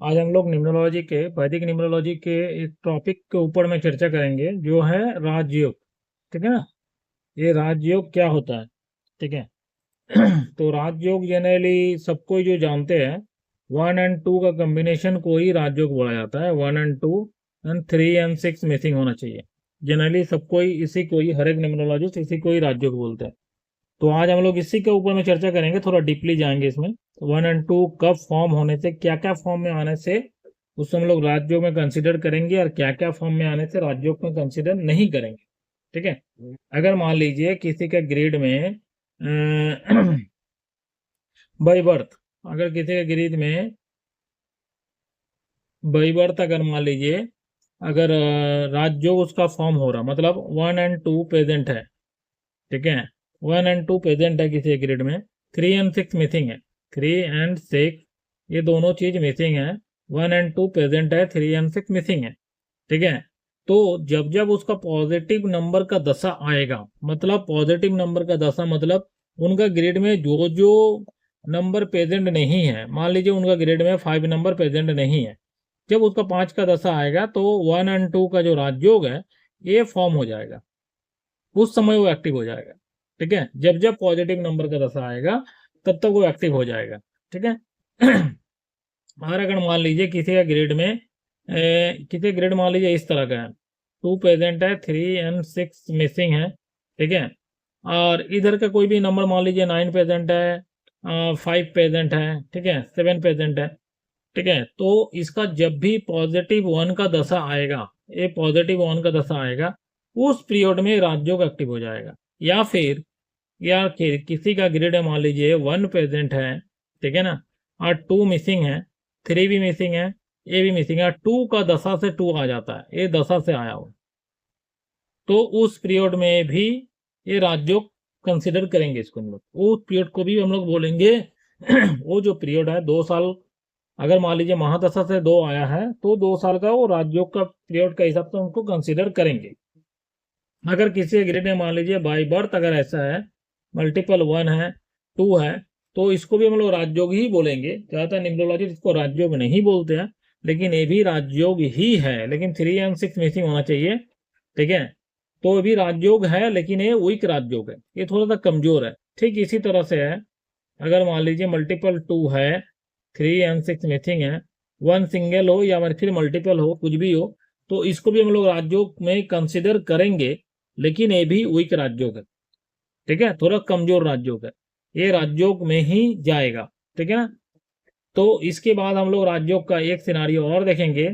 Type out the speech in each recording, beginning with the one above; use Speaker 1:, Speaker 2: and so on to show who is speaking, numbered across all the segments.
Speaker 1: आज हम लोग निम्नोलॉजी के वैदिक निम्नोलॉजी के एक टॉपिक के ऊपर में चर्चा करेंगे जो है राजयोग। ठीक है ना। ये राजयोग क्या होता है? ठीक है। तो राजयोग जनरली सबको जो जानते हैं, 1 और 2 का कॉम्बिनेशन को ही राजयोग बोला जाता है। 1 और 2 एंड 3 और 6 मिसिंग होना चाहिए। जनरली सबको ही इसी को ही, हर एक निम्नोलॉजिस्ट इसी को ही राजयोग बोलते हैं। तो आज हम लोग इसी के ऊपर में चर्चा करेंगे, थोड़ा डीपली जाएंगे इसमें। 1 और 2 कब फॉर्म होने से, क्या क्या फॉर्म में आने से उसको हम लोग राज्यों में कंसिडर करेंगे, और क्या क्या फॉर्म में आने से राज्यों में कंसिडर नहीं करेंगे। ठीक है। अगर मान लीजिए किसी का ग्रेड में बाई बर्थ, अगर किसी के ग्रेड में बाई बर्थ अगर मान लीजिए, अगर राज्यों उसका फॉर्म हो रहा, मतलब 1 और 2 प्रेजेंट है। ठीक है। 1 और 2 प्रेजेंट है किसी ग्रिड में, 3 और 6 मिसिंग है। 3 और 6 ये दोनों चीज मिसिंग है। 1 और 2 प्रेजेंट है, 3 और 6 मिसिंग है। ठीक है। तो जब जब उसका पॉजिटिव नंबर का दशा आएगा, मतलब पॉजिटिव नंबर का दशा मतलब उनका ग्रेड में जो जो नंबर प्रेजेंट नहीं है, मान लीजिए उनका ग्रेड में 5 नंबर प्रेजेंट नहीं है, जब उसका 5 का दशा आएगा तो 1 और 2 का जो राजयोग है ये फॉर्म हो जाएगा। उस समय वो एक्टिव हो जाएगा। ठीक है। जब जब पॉजिटिव नंबर का दशा आएगा तब तक वो एक्टिव हो जाएगा। ठीक है। और अगर मान लीजिए किसी का ग्रेड में किसी ग्रेड मान लीजिए इस तरह का है, 2 प्रेजेंट है, 3 और 6 मिसिंग है। ठीक है। और इधर का कोई भी नंबर मान लीजिए 9 प्रेजेंट है, 5 प्रेजेंट है, ठीक है, 7 प्रेजेंट है। ठीक है। तो इसका जब भी +1 का दशा आएगा, ये +1 का दशा आएगा, उस पीरियड में राज्यों का एक्टिव हो जाएगा। या फिर किसी का ग्रेड मान लीजिए 1 प्रेजेंट है, ठीक है ना, और 2 मिसिंग है, 3 भी मिसिंग है, ए भी मिसिंग है, 2 का दशा से 2 आ जाता है, ये दशा से आया हो, तो उस पीरियड में भी ये राज्यों कंसिडर करेंगे इसको हम लोग। उस पीरियड को भी हम लोग बोलेंगे वो जो पीरियड है 2 साल, अगर मान लीजिए महादशा से 2 आया है तो 2 साल का वो राज्यों का पीरियड का हिसाब से उनको कंसिडर करेंगे। अगर किसी ग्रेड में मान लीजिए बाई बर्थ अगर ऐसा है, मल्टीपल 1 है, 2 है, तो इसको भी हम लोग राजयोग ही बोलेंगे। ज़्यादातर निम्नोलॉजिस्ट इसको राजयोग नहीं बोलते हैं, लेकिन ये भी राजयोग ही है, लेकिन 3 और 6 मिसिंग होना चाहिए। ठीक है। तो ये भी राजयोग है, लेकिन ये वीक राजयोग है, ये थोड़ा सा कमजोर है। ठीक इसी तरह से है, अगर मान लीजिए मल्टीपल 2 है, 3 और 6 मिसिंग है, 1 सिंगल हो या फिर मल्टीपल हो, कुछ भी हो, तो इसको भी हम लोग राजयोग में कंसिडर करेंगे, लेकिन ये भी वीक राजयोग है। ठीक है, थोड़ा कमजोर राजयोग है, ये राजयोग में ही जाएगा। ठीक है ना। तो इसके बाद हम लोग राजयोग का एक सिनारियो और देखेंगे,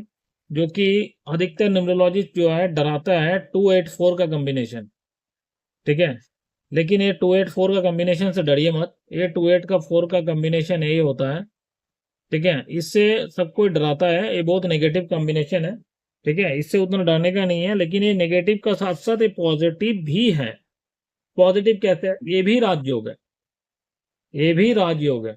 Speaker 1: जो कि अधिकतर न्यूमरोलॉजिस्ट जो है डराता है, 2 8 4 का कॉम्बिनेशन। ठीक है। लेकिन ये 2 8 4 का कॉम्बिनेशन से डरिए मत, ये 2 8 का 4 का कॉम्बिनेशन यही होता है। ठीक है। इससे सब कोई डराता है, ये बहुत नेगेटिव कॉम्बिनेशन है। ठीक है, इससे उतना डरने का नहीं है, लेकिन ये नेगेटिव का साथ साथ ये पॉजिटिव भी है। पॉजिटिव कैसे है? ये भी राजयोग है, ये भी राजयोग है।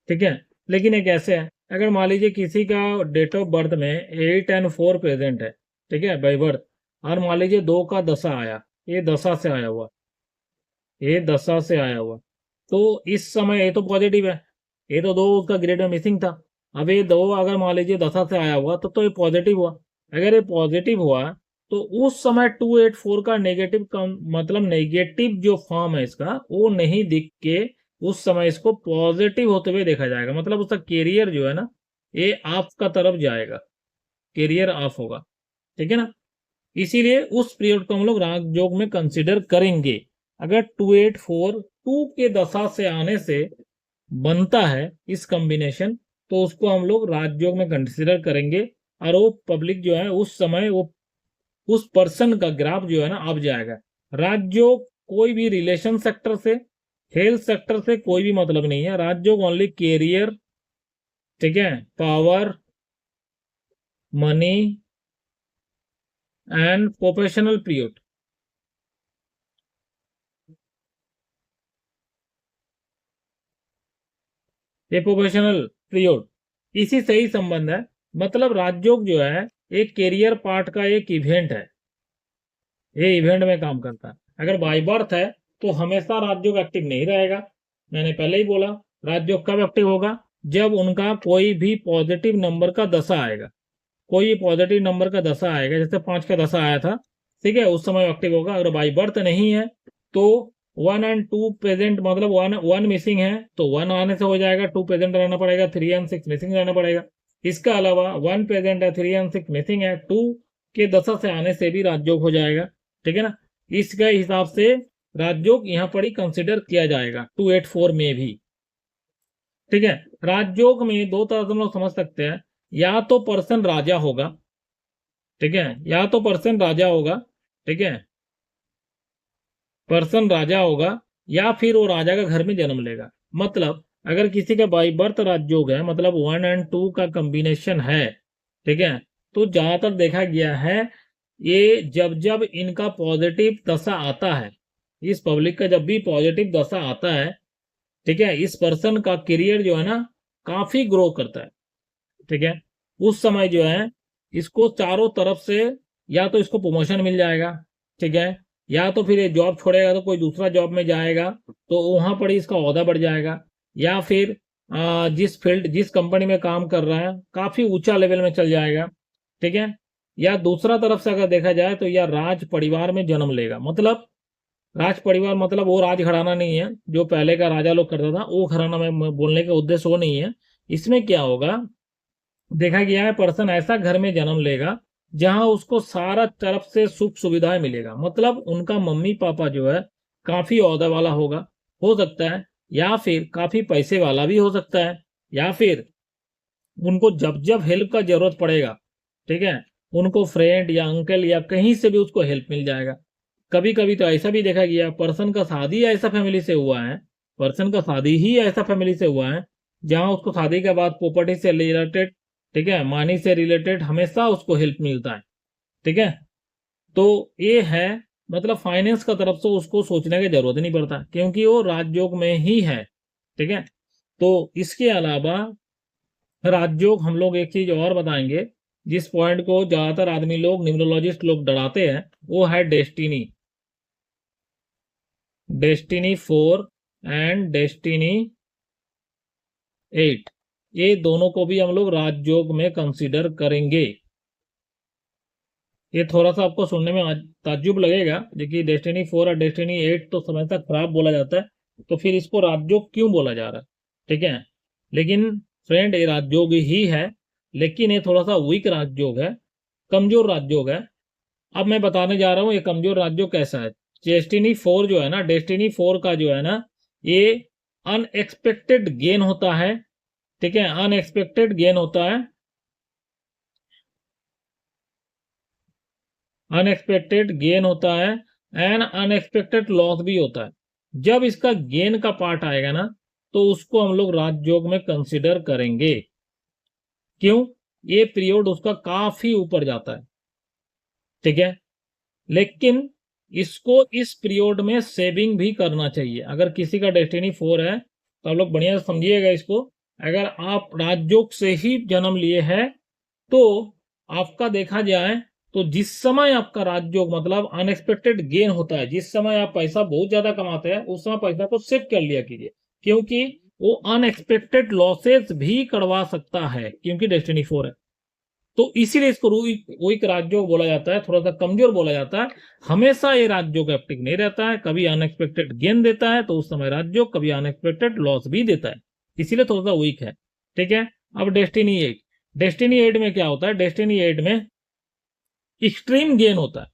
Speaker 1: ठीक है। लेकिन ये कैसे है? अगर मान लीजिए किसी का डेट ऑफ बर्थ में 8 और 4 प्रेजेंट है, ठीक है, बाई बर्थ, और मान लीजिए 2 का दशा आया, ये दशा से आया हुआ, ये दशा से आया हुआ, तो इस समय ये तो पॉजिटिव है, ये तो 2 उसका ग्रेड में मिसिंग था। अब ये 2 अगर मान लीजिए दशा से आया हुआ तो ये पॉजिटिव हुआ। अगर ये पॉजिटिव हुआ तो उस समय 2 8 4 का नेगेटिव मतलब नेगेटिव जो फॉर्म है इसका वो नहीं दिख के उस समय इसको पॉजिटिव होते हुए देखा जाएगा, मतलब उसका कैरियर जो है ना ये ऑफ का तरफ जाएगा, कैरियर ऑफ होगा। ठीक है ना। इसीलिए उस पीरियड को हम लोग राजयोग में कंसिडर करेंगे। अगर 2 8 4 2 के दशा से आने से बनता है इस कॉम्बिनेशन, तो उसको हम लोग राजयोग में कंसिडर करेंगे, और वो पब्लिक जो है उस समय वो उस पर्सन का ग्राफ जो है ना अब जाएगा। राजयोग कोई भी रिलेशन सेक्टर से, हेल्थ सेक्टर से कोई भी मतलब नहीं है। राजयोग ओनली कैरियर, ठीक है, power, money and professional period, ये प्रोफेशनल पीरियड इसी से ही संबंध है। मतलब राजयोग जो है एक कैरियर पार्ट का एक इवेंट है, ये इवेंट में काम करता है। अगर बाई बर्थ है तो हमेशा राजयोग एक्टिव नहीं रहेगा। मैंने पहले ही बोला, राजयोग कब एक्टिव होगा? जब उनका कोई भी पॉजिटिव नंबर का दशा आएगा, कोई पॉजिटिव नंबर का दशा आएगा, जैसे 5 का दशा आया था, ठीक है, उस समय एक्टिव होगा। अगर बाई बर्थ नहीं है तो 1 and 2 प्रेजेंट, मतलब 1 मिसिंग है तो 1 आने से हो जाएगा, 2 प्रेजेंट रहना पड़ेगा, 3 and 6 मिसिंग रहना पड़ेगा। इसके अलावा 1 प्रेजेंट है, 3 and 6 मिसिंग है, 2 के दशा से आने से भी राजयोग हो जाएगा, ठीक है ना। इसके हिसाब से राजयोग यहाँ पर ही कंसिडर किया जाएगा 284 में भी, ठीक है। राजयोग में दो तरह से हम लोग समझ सकते हैं, या तो पर्सन राजा होगा, ठीक है, या तो पर्सन राजा होगा, ठीक है, पर्सन राजा होगा, या फिर वो राजा का घर में जन्म लेगा। मतलब अगर किसी का बाई बर्थ राजयोग है, मतलब 1 and 2 का कॉम्बिनेशन है, ठीक है, तो ज्यादातर देखा गया है ये जब जब इनका पॉजिटिव दशा आता है, इस पब्लिक का जब भी पॉजिटिव दशा आता है, ठीक है, इस पर्सन का करियर जो है ना काफी ग्रो करता है, ठीक है। उस समय जो है इसको चारों तरफ से या तो इसको प्रमोशन मिल जाएगा, ठीक है, या तो फिर ये जॉब छोड़ेगा तो कोई दूसरा जॉब में जाएगा तो वहां पर ही इसका ओहदा बढ़ जाएगा, या फिर जिस फील्ड जिस कंपनी में काम कर रहा है काफी ऊंचा लेवल में चल जाएगा, ठीक है। या दूसरा तरफ से अगर देखा जाए तो यह राज परिवार में जन्म लेगा। मतलब राज परिवार मतलब वो राज घराना नहीं है जो पहले का राजा लोग करता था, वो घराना में बोलने का उद्देश्य वो नहीं है। इसमें क्या होगा, देखा गया है पर्सन ऐसा घर में जन्म लेगा जहां उसको सारा तरफ से सुख सुविधाएं मिलेगा। मतलब उनका मम्मी पापा जो है काफी ओहदा वाला होगा, हो सकता है, या फिर काफी पैसे वाला भी हो सकता है, या फिर उनको जब जब हेल्प का जरूरत पड़ेगा, ठीक है, उनको फ्रेंड या अंकल या कहीं से भी उसको हेल्प मिल जाएगा। कभी कभी तो ऐसा भी देखा गया पर्सन का शादी ऐसा फैमिली से हुआ है, पर्सन का शादी ही ऐसा फैमिली से हुआ है जहां उसको शादी के बाद प्रॉपर्टी से रिलेटेड, ठीक है, मनी से रिलेटेड हमेशा उसको हेल्प मिलता है, ठीक है। तो ये है, मतलब फाइनेंस का तरफ से उसको सोचने की जरूरत नहीं पड़ता क्योंकि वो राजयोग में ही है, ठीक है। तो इसके अलावा राजयोग हम लोग एक चीज और बताएंगे जिस पॉइंट को ज्यादातर आदमी लोग न्यूमरोलॉजिस्ट लोग डराते हैं, वो है डेस्टिनी। डेस्टिनी 4 एंड डेस्टिनी 8, ये दोनों को भी हम लोग राजयोग में कंसीडर करेंगे। ये थोड़ा सा आपको सुनने में ताज्जुब लगेगा, देखिए डेस्टिनी 4 और डेस्टिनी 8 तो समय तक खराब बोला जाता है, तो फिर इसको राजयोग क्यों बोला जा रहा है, ठीक है। लेकिन फ्रेंड ये राजयोग ही है, लेकिन ये थोड़ा सा वीक राजयोग है, कमजोर राजयोग है। अब मैं बताने जा रहा हूँ ये कमजोर राजयोग कैसा है। डेस्टिनी 4 जो है ना, डेस्टिनी 4 का जो है ना, ये अनएक्सपेक्टेड गेन होता है, ठीक है, अनएक्सपेक्टेड गेन होता है, अनएक्सपेक्टेड गेन होता है एंड अनएक्सपेक्टेड लॉस भी होता है। जब इसका गेन का पार्ट आएगा ना तो उसको हम लोग राजयोग में कंसिडर करेंगे। क्यों, ये पीरियड उसका काफी ऊपर जाता है, ठीक है। लेकिन इसको इस पीरियड में सेविंग भी करना चाहिए। अगर किसी का डेस्टिनी 4 है तो आप लोग बढ़िया समझिएगा इसको। अगर आप राजयोग से ही जन्म लिए हैं तो आपका देखा जाए तो जिस समय आपका राजयोग मतलब अनएक्सपेक्टेड गेन होता है, जिस समय आप पैसा बहुत ज्यादा कमाते हैं उस समय पैसा को सेव कर लिया कीजिए, क्योंकि वो अनएक्सपेक्टेड लॉसेस भी करवा सकता है क्योंकि डेस्टिनी 4 है। तो इसीलिए इसको वीक राजयोग बोला जाता है, थोड़ा सा कमजोर बोला जाता है। हमेशा ये राजयोग एक्टिव नहीं रहता है, कभी अनएक्सपेक्टेड गेन देता है तो उस समय राजयोग, कभी अनएक्सपेक्टेड लॉस भी देता है, इसीलिए थोड़ा सा वीक है, ठीक है। अब डेस्टिनी 8, डेस्टिनी 8 में क्या होता है, डेस्टिनी 8 में एक्सट्रीम गेन होता है,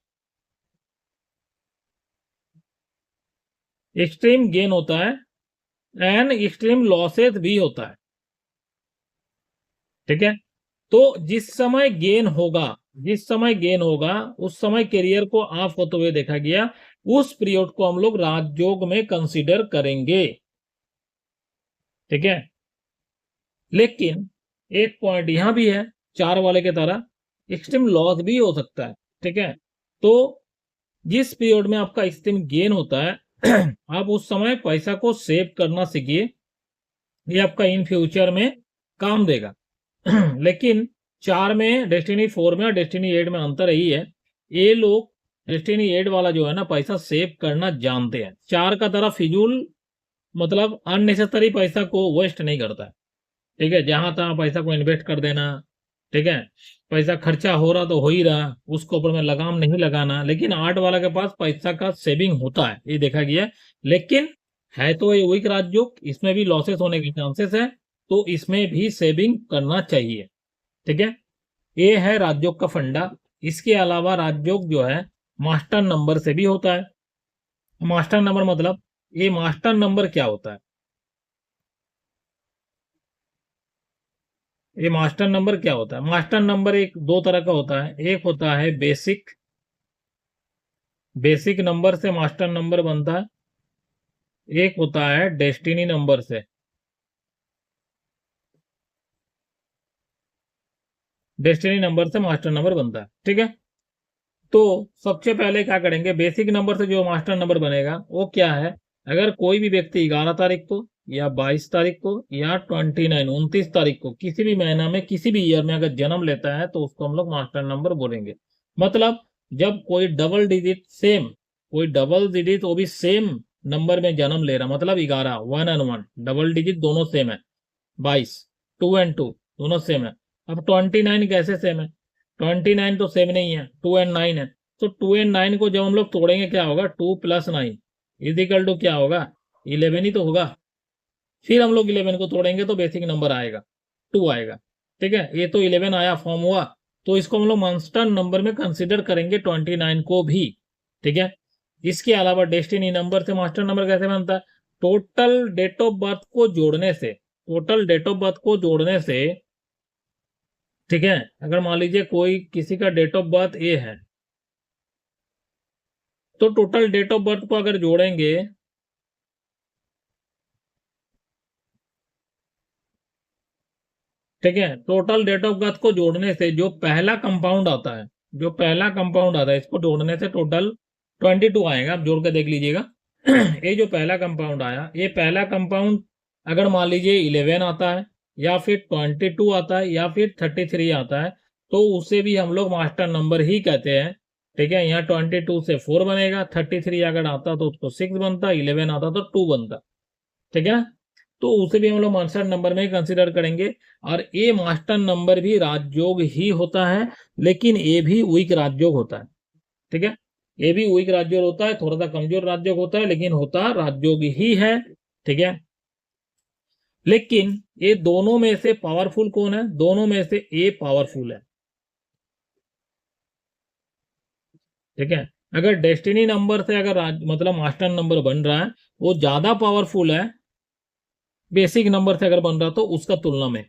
Speaker 1: एक्सट्रीम गेन होता है एंड एक्सट्रीम लॉसेस भी होता है, ठीक है। तो जिस समय गेन होगा, जिस समय गेन होगा उस समय करियर को ऑफ होते हुए देखा गया, उस पीरियड को हम लोग राजयोग में कंसीडर करेंगे, ठीक है। लेकिन एक पॉइंट यहां भी है, 4 वाले के तरह एक्सट्रीम लॉस भी हो सकता है, ठीक है। तो जिस पीरियड में आपका एक्सट्रीम गेन होता है आप उस समय पैसा को सेव करना सीखिए, ये आपका इन फ्यूचर में काम देगा। लेकिन 4 में, डेस्टिनी 4 में और डेस्टिनी 8 में अंतर यही है, ये लोग डेस्टिनी 8 वाला जो है ना पैसा सेव करना जानते हैं, 4 का तरफ फिजूल मतलब अननेसेसरी पैसा को वेस्ट नहीं करता है, ठीक है, जहां तहां पैसा को इन्वेस्ट कर देना, ठीक है, पैसा खर्चा हो रहा तो हो ही रहा, उसके ऊपर में लगाम नहीं लगाना। लेकिन आर्ट वाला के पास पैसा का सेविंग होता है, ये देखा गया है। लेकिन है तो ये वीक राजयोग, इसमें भी लॉसेस होने के चांसेस है, तो इसमें भी सेविंग करना चाहिए। ठीक है, ये है राजयोग का फंडा। इसके अलावा राजयोग जो है मास्टर नंबर से भी होता है। मास्टर नंबर मतलब, ये मास्टर नंबर क्या होता है? ये मास्टर नंबर क्या होता है? मास्टर नंबर एक दो तरह का होता है। एक होता है बेसिक, बेसिक नंबर से मास्टर नंबर बनता है। एक होता है डेस्टिनी नंबर से। डेस्टिनी नंबर से मास्टर नंबर बनता है। ठीक है, तो सबसे पहले क्या करेंगे, बेसिक नंबर से जो मास्टर नंबर बनेगा वो क्या है? अगर कोई भी व्यक्ति 11 तारीख को या 22 तारीख को या 29 तारीख को किसी भी महीना में किसी भी ईयर में अगर जन्म लेता है तो उसको हम लोग मास्टर नंबर बोलेंगे। मतलब जब कोई डबल डिजिट सेम, कोई डबल डिजिट वो भी सेम नंबर में जन्म ले रहा, मतलब 11, 1 एंड 1 डबल डिजिट दोनों सेम है, 22 2 एंड 2 दोनों सेम है। अब 29 कैसे सेम है? 29 तो सेम नहीं है, 2 एंड 9 है। तो 2 एंड 9 को जब हम लोग तोड़ेंगे क्या होगा? 2 + 9 इजिकल टू क्या होगा? 11 ही तो होगा। फिर हम लोग 11 को तोड़ेंगे तो बेसिक नंबर आएगा 2 आएगा। ठीक है, ये तो 11 आया, फॉर्म हुआ, तो इसको हम लोग मास्टर नंबर में कंसिडर करेंगे 29 को भी। ठीक है, इसके अलावा डेस्टिनी नंबर से मास्टर नंबर कैसे बनता है? टोटल डेट ऑफ बर्थ को जोड़ने से, टोटल डेट ऑफ बर्थ को जोड़ने से, ठीक है, अगर मान लीजिए कोई किसी का डेट ऑफ बर्थ ए है, तो टोटल डेट ऑफ बर्थ को अगर जोड़ेंगे, ठीक है, टोटल डेट ऑफ बर्थ को जोड़ने से जो पहला कंपाउंड आता है, जो पहला कंपाउंड आता है, इसको जोड़ने से टोटल 22 आएगा। आप जोड़ के देख लीजिएगा। ये जो पहला कंपाउंड आया, ये पहला कंपाउंड अगर मान लीजिए 11 आता है या फिर 22 आता है या फिर 33 आता है, तो उसे भी हम लोग मास्टर नंबर ही कहते हैं। ठीक है, यहाँ 22 से 4 बनेगा, 33 अगर आता तो उसको 6 बनता, 11 आता तो 2 बनता। ठीक है, तो उसे भी हम लोग मास्टर नंबर में ही कंसिडर करेंगे। और ये मास्टर नंबर भी राजयोग ही होता है, लेकिन ये भी वीक राजयोग होता है। ठीक है, ये भी वीक राजयोग होता है, थोड़ा सा कमजोर राजयोग होता है, लेकिन होता राजयोग ही है। ठीक है, लेकिन ये दोनों में से पावरफुल कौन है? दोनों में से ए पावरफुल है। ठीक है, अगर डेस्टिनी नंबर से अगर मतलब मास्टर नंबर बन रहा है, वो ज्यादा पावरफुल है बेसिक नंबर से अगर बन रहा तो उसका तुलना में।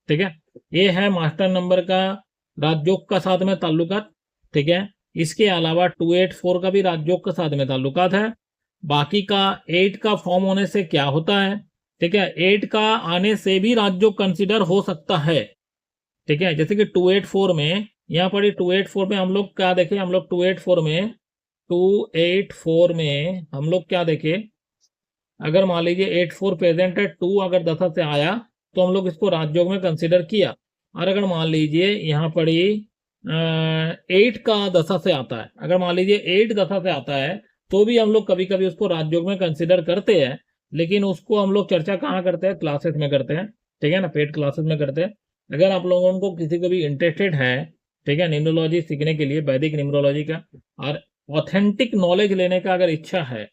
Speaker 1: ठीक है, ये है मास्टर नंबर का राजयोग का साथ में ताल्लुकात। ठीक है, इसके अलावा 284 का भी राजयोग के साथ में ताल्लुकात है। बाकी का 8 का फॉर्म होने से क्या होता है? ठीक है, 8 का आने से भी राजयोग कंसिडर हो सकता है। ठीक है, जैसे कि 284 में, यहाँ पर 284 में हम लोग क्या देखें, हम लोग 284 में हम लोग क्या देखें, अगर मान लीजिए 84 प्रेजेंट है, 2 अगर दशा से आया तो हम लोग इसको राजयोग में कंसिडर किया। और अगर मान लीजिए यहाँ पर 8 का दशा से आता है, अगर मान लीजिए 8 दशा से आता है, तो भी हम लोग कभी कभी उसको राजयोग में कंसिडर करते हैं। लेकिन उसको हम लोग चर्चा कहाँ करते हैं? क्लासेस में करते हैं। ठीक है ना, पेड क्लासेस में करते हैं। अगर आप लोगों को किसी को भी इंटरेस्टेड है, ठीक है, न्यूमरोलॉजी सीखने के लिए, वैदिक न्यूमरोलॉजी का और ऑथेंटिक नॉलेज लेने का अगर इच्छा है,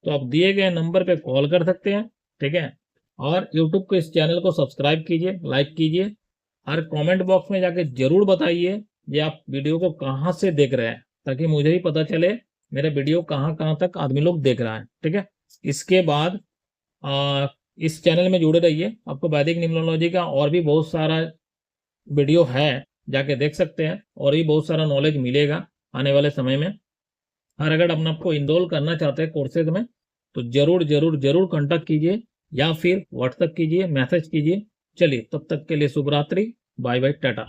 Speaker 1: तो आप दिए गए नंबर पे कॉल कर सकते हैं। ठीक है, और यूट्यूब को, इस चैनल को सब्सक्राइब कीजिए, लाइक कीजिए, और कमेंट बॉक्स में जाके जरूर बताइए ये आप वीडियो को कहाँ से देख रहे हैं, ताकि मुझे ही पता चले मेरा वीडियो कहाँ कहाँ तक आदमी लोग देख रहा है। ठीक है, इसके बाद इस चैनल में जुड़े रहिए, आपको वैदिक न्यूमरोलॉजी का और भी बहुत सारा वीडियो है, जाके देख सकते हैं, और भी बहुत सारा नॉलेज मिलेगा आने वाले समय में। और अगर अपने आपको इनरोल करना चाहते हैं कोर्सेज में, तो जरूर जरूर जरूर कांटेक्ट कीजिए, या फिर व्हाट्सएप कीजिए, मैसेज कीजिए। चलिए, तब तक के लिए शुभ रात्रि, बाय बाय, टाटा।